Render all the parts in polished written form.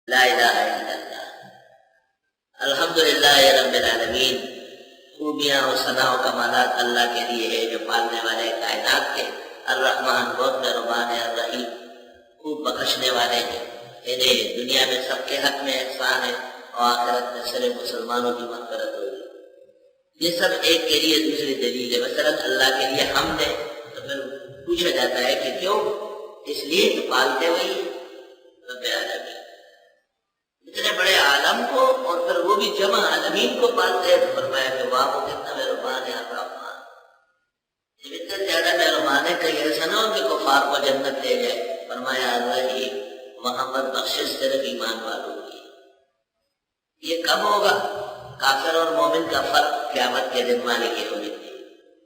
لا الہ الا اللہ۔ الحمدللہ رب العالمین، خوبیاں اور ثناء و کمالات اللہ کے لیے ہے جو پالنے والے کائنات کے الرحمن، بہت مہربان ہے، الرحیم، خوب بخشنے والے ہیں۔ انہیں دنیا میں سب کے حق میں احسان ہے اور آخرت میں سارے مسلمانوں کی مغفرت ہوگی۔ یہ سب ایک کے لیے دوسری دلیل ہے۔ مثلا اللہ کے لیے حمد ہے تو پھر پوچھا جاتا ہے کہ کیوں؟ اس لیے کہ پالتے ہوئی رب العالمین اتنے بڑے عالم کو، اور پھر وہ بھی جمع عالمین کو پالتے ہیں، تو فرمایا کہ واہ وہ کتنا مہربان ہے الرحمن۔ جب اتنا زیادہ مہربان ہے کہیں ایسا نہ ہو کہ کفار کو جنت لے جائے، فرمایا اللہ محمد بخشش صرف ایمان والوں کی۔ یہ کب ہوگا؟ کافر اور مومن کا فرق قیامت کے دن مالک یوم الدین۔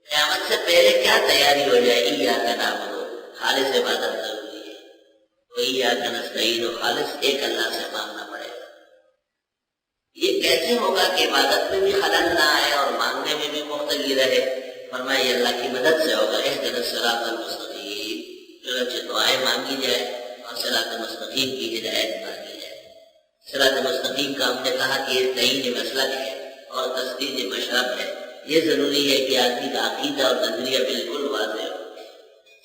قیامت سے پہلے کیا تیاری ہو جائے؟ ایاک نعبد، خالص عبادت ضروری ہے، وایاک نستعین، خالص ایک اللہ سے مانگنا پڑے گا۔ یہ کیسے ہوگا کہ عبادت میں بھی خلل نہ آئے اور مانگنے میں بھی مختلف رہے؟ فرمایا یہ اللہ کی مدد سے ہوگا۔ اہدنا الصراط المستقیم، چنانچہ دعائیں مانگی جائے اور صراط مستقیم کی ہدایت مانگی جائے۔ صراط مستقیم کا ہم نے کہا کہ یہ تعین مسلک ہے اور تسدید مشرب ہے۔ یہ ضروری ہے کہ آدمی کا عقیدہ اور نظریہ بالکل واضح ہو۔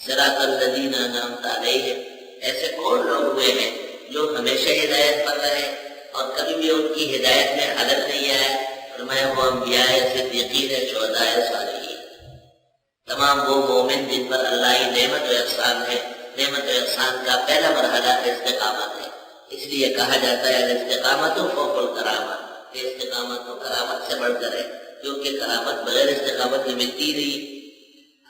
صراط الذین انعمت علیہم، ایسے کون لوگ ہوئے ہیں جو ہمیشہ ہدایت پر رہے اور کبھی بھی ان کی ہدایت میں خلل نہیں آیا؟ فرمایا وہ انبیاء، صدیقین، شہداء، صالحین، تمام وہ مومن جن پر اللہ کی نعمت و احسان ہے۔ نعمت و احسان کا پہلا مرحلہ استقامت ہے، اس لیے کہا جاتا ہے الاستقامت فوق الکرامت، کہ استقامت و کرامت سے بڑھ کر ہے، کیونکہ کرامت بغیر استقامت میں ملتی نہیں۔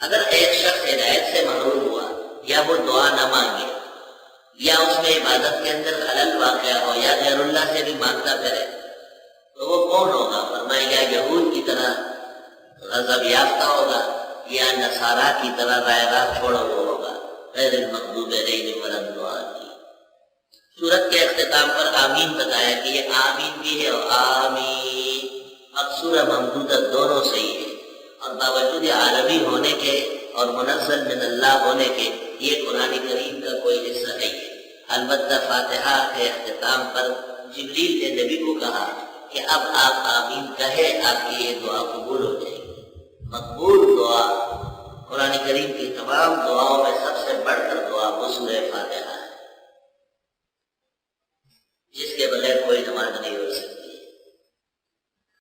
اگر ایک شخص ہدایت سے محروم ہوا، یا وہ دعا نہ مانگے، یا اس میں عبادت کے اندر خلل واقع ہو، یا غیر اللہ سے بھی مانگتا پھرے، تو وہ کون ہوگا؟ فرمایا یا یہود کی طرح غضب یافتہ ہوگا، یا نصارا کی طرح رائے راہ چھوڑا ہوا ہوگا، غیر المغضوب علیہم ولا الضالین۔ سورت کے اختتام پر آمین بتایا کہ یہ آمین بھی ہے اور آمین مقصورہ ممدودہ دونوں صحیح ہے، اور باوجود عالمی ہونے کے اور منزل من اللہ ہونے کے یہ قرآن کریم کا کوئی حصہ نہیں ہے۔ البتہ فاتحہ کے اختتام پر جبریل نے نبی کو کہا کہ اب آپ آمین کہیں، آپ کی یہ دعا قبول ہو جائے گی۔ مقبول دعا قرآن کریم کی تمام دعاؤں میں سب سے بڑھ کر دعا وہ سورہ فاتحہ